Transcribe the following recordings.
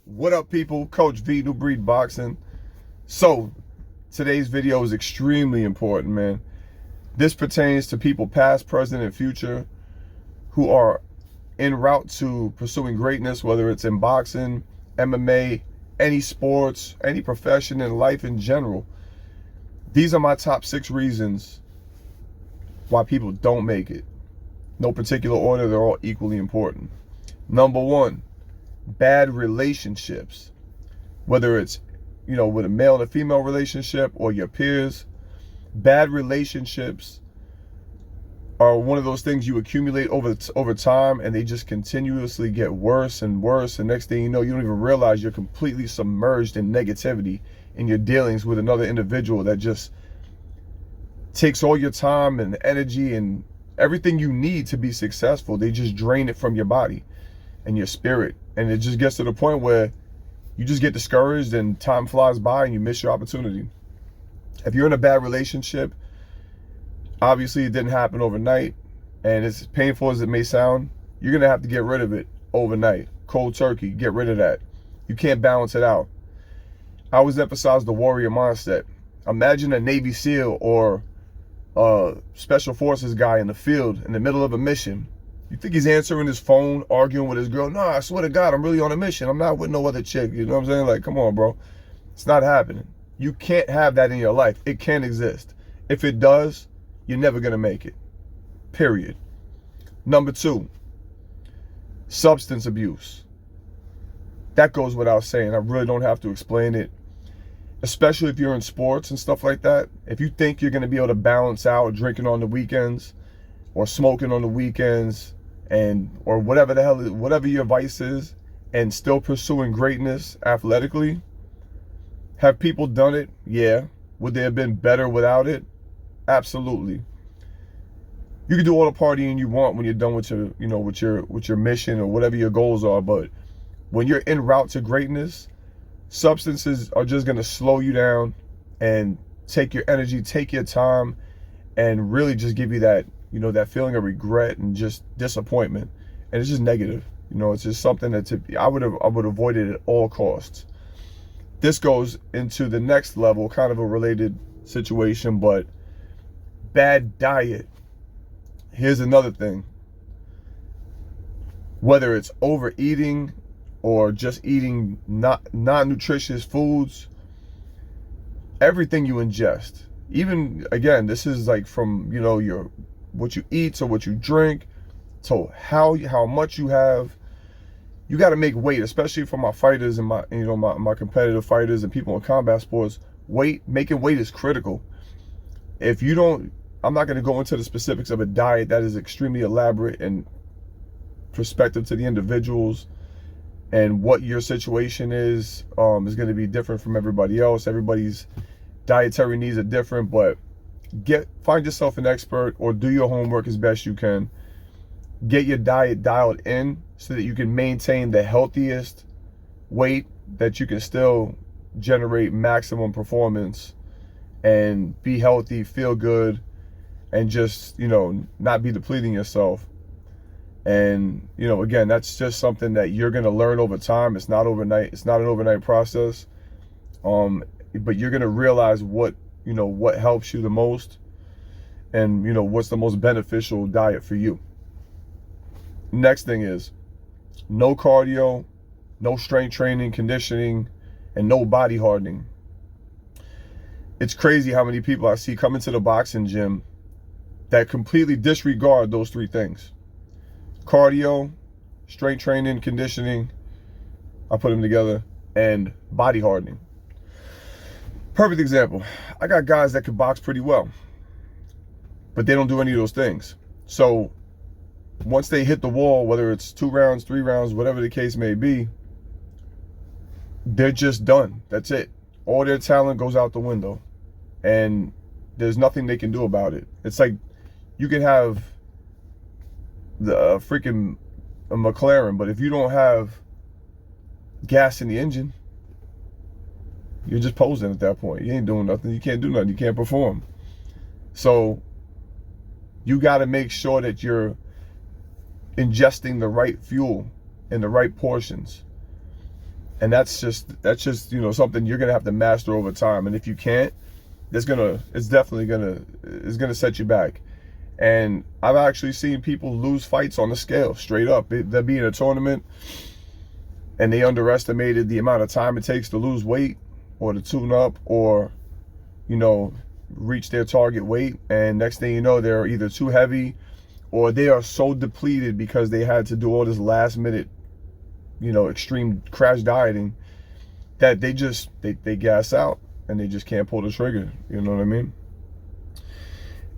What up, people? Coach V, New Breed Boxing. So, today's video is extremely important, man. This pertains to people past, present, and future who are en route to pursuing greatness, whether it's in boxing, MMA, any sports, any profession, in life in general. These are my top 6 reasons why people don't make it. No particular order, they're all equally important. Number 1, bad relationships. Whether it's, with a male and a female relationship or your peers, bad relationships are one of those things you accumulate over time, and they just continuously get worse and worse. And next thing you know, you don't even realize you're completely submerged in negativity in your dealings with another individual that just takes all your time and energy and everything you need to be successful. They just drain it from your body and your spirit. And it just gets to the point where you just get discouraged and time flies by and you miss your opportunity. If you're in a bad relationship, obviously it didn't happen overnight, and as painful as it may sound, you're gonna have to get rid of it overnight. Cold turkey, get rid of that. You can't balance it out. I always emphasize the warrior mindset. Imagine a Navy SEAL or a Special Forces guy in the field in the middle of a mission. You think he's answering his phone, arguing with his girl? No, I swear to God, I'm really on a mission. I'm not with no other chick. You know what I'm saying? Like, come on, bro. It's not happening. You can't have that in your life. It can't exist. If it does, you're never going to make it. Period. Number 2, substance abuse. That goes without saying. I really don't have to explain it. Especially if you're in sports and stuff like that. If you think you're going to be able to balance out drinking on the weekends or smoking on the weekends or whatever the hell, whatever your vice is, and still pursuing greatness athletically, have people done it? Yeah. Would they have been better without it? Absolutely. You can do all the partying you want when you're done with your, with your mission or whatever your goals are, but when you're en route to greatness, substances are just going to slow you down and take your energy, take your time, and really just give you that, that feeling of regret and just disappointment. And it's just negative. It's just something that I would avoid it at all costs. This goes into the next level, kind of a related situation, but bad diet. Here's another thing. Whether it's overeating or just eating non-nutritious foods, everything you ingest, even, again, this is like from, what you eat to what you drink to how much you have. You got to make weight, especially for my fighters and my competitive fighters and people in combat sports. Making weight is critical. If you don't, I'm not going to go into the specifics of a diet that is extremely elaborate and perspective to the individuals, and what your situation is going to be different from everybody else. Everybody's dietary needs are different, but find yourself an expert or do your homework as best you can. Get your diet dialed in so that you can maintain the healthiest weight, that you can still generate maximum performance and be healthy, feel good, and just, not be depleting yourself. And, again, that's just something that you're going to learn over time. It's not overnight. It's not an overnight process. But you're going to realize what helps you the most and, what's the most beneficial diet for you. Next thing is no cardio, no strength training, conditioning, and no body hardening. It's crazy how many people I see come into the boxing gym that completely disregard those 3 things. Cardio, strength training, conditioning, I put them together, and body hardening. Perfect example. I got guys that can box pretty well, but they don't do any of those things. So once they hit the wall, whether it's 2 rounds, 3 rounds, whatever the case may be, they're just done. That's it. All their talent goes out the window, and there's nothing they can do about it. It's like you can have the freaking McLaren, but if you don't have gas in the engine, you're just posing at that point. You ain't doing nothing. You can't do nothing. You can't perform. So you got to make sure that you're ingesting the right fuel in the right portions. And that's just something you're gonna have to master over time. And if you can't, it's gonna set you back. And I've actually seen people lose fights on the scale straight up. They'll be in a tournament and they underestimated the amount of time it takes to lose weight or to tune up or reach their target weight, and next thing you know, they're either too heavy or they are so depleted because they had to do all this last minute extreme crash dieting that they gas out and they just can't pull the trigger. You know what I mean?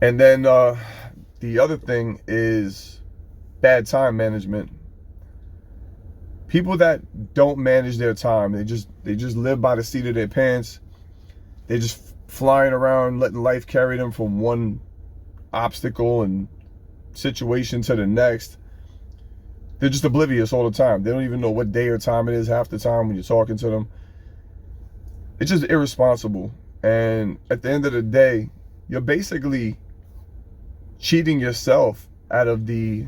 And then the other thing is bad time management. People that don't manage their time, they just live by the seat of their pants. They just flying around, letting life carry them from one obstacle and situation to the next. They're just oblivious all the time. They don't even know what day or time it is half the time when you're talking to them. It's just irresponsible. And at the end of the day, you're basically cheating yourself out of the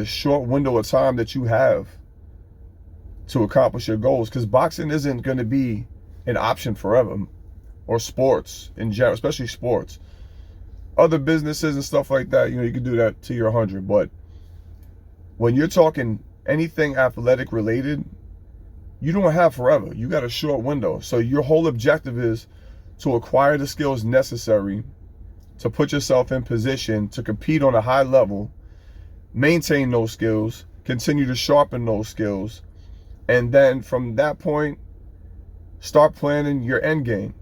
short window of time that you have to accomplish your goals. Because boxing isn't going to be an option forever, or sports in general, especially sports. Other businesses and stuff like that, you can do that till you're 100. But when you're talking anything athletic related, you don't have forever. You got a short window. So your whole objective is to acquire the skills necessary to put yourself in position to compete on a high level, maintain those skills, continue to sharpen those skills, and then from that point, start planning your end game.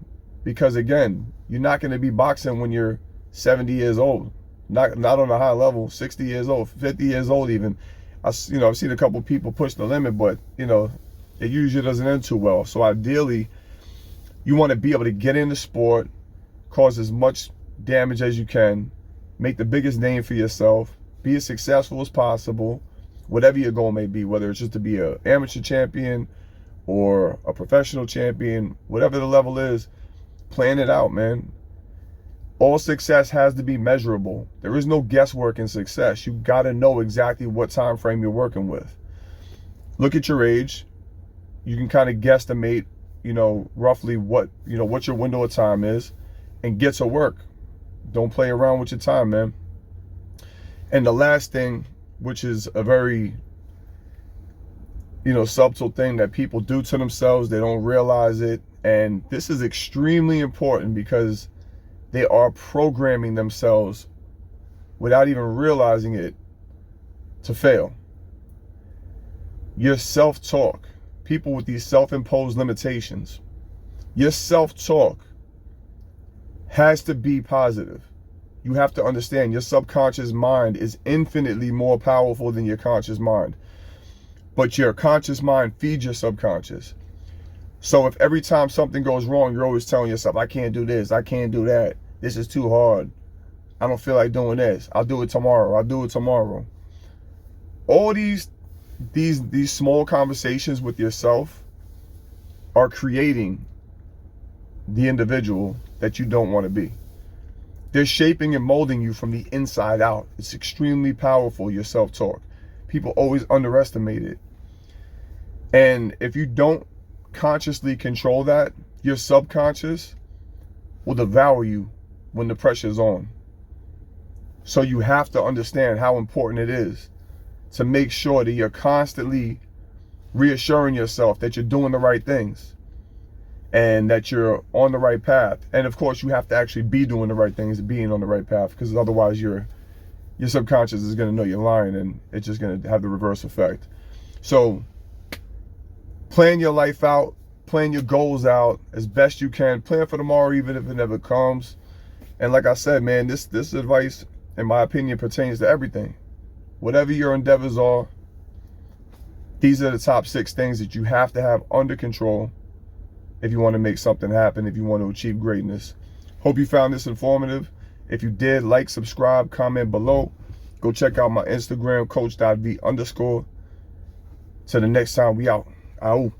Because again, you're not going to be boxing when you're 70 years old. Not on a high level, 60 years old, 50 years old even. I've seen a couple people push the limit, but it usually doesn't end too well. So ideally, you want to be able to get in the sport, cause as much damage as you can, make the biggest name for yourself, be as successful as possible, whatever your goal may be, whether it's just to be an amateur champion or a professional champion, whatever the level is, plan it out, man. All success has to be measurable. There is no guesswork in success. You got to know exactly what time frame you're working with. Look at your age. You can kind of guesstimate, roughly what your window of time is, and get to work. Don't play around with your time, man. And the last thing, which is a very, subtle thing that people do to themselves, they don't realize it. And this is extremely important because they are programming themselves without even realizing it to fail. Your self-talk, people with these self-imposed limitations, your self-talk has to be positive. You have to understand your subconscious mind is infinitely more powerful than your conscious mind. But your conscious mind feeds your subconscious. So if every time something goes wrong, you're always telling yourself, I can't do this, I can't do that, this is too hard, I don't feel like doing this, I'll do it tomorrow, I'll do it tomorrow. All these small conversations with yourself are creating the individual that you don't want to be. They're shaping and molding you from the inside out. It's extremely powerful, your self-talk. People always underestimate it. And if you don't consciously control that, your subconscious will devour you when the pressure's on. So you have to understand how important it is to make sure that you're constantly reassuring yourself that you're doing the right things and that you're on the right path. And of course, you have to actually be doing the right things and being on the right path, because otherwise your subconscious is going to know you're lying and it's just going to have the reverse effect. So plan your life out, plan your goals out as best you can. Plan for tomorrow, even if it never comes. And like I said, man, this advice, in my opinion, pertains to everything. Whatever your endeavors are, these are the top 6 things that you have to have under control if you want to make something happen, if you want to achieve greatness. Hope you found this informative. If you did, like, subscribe, comment below. Go check out my Instagram, coach.v_. Till the next time, we out. Ow.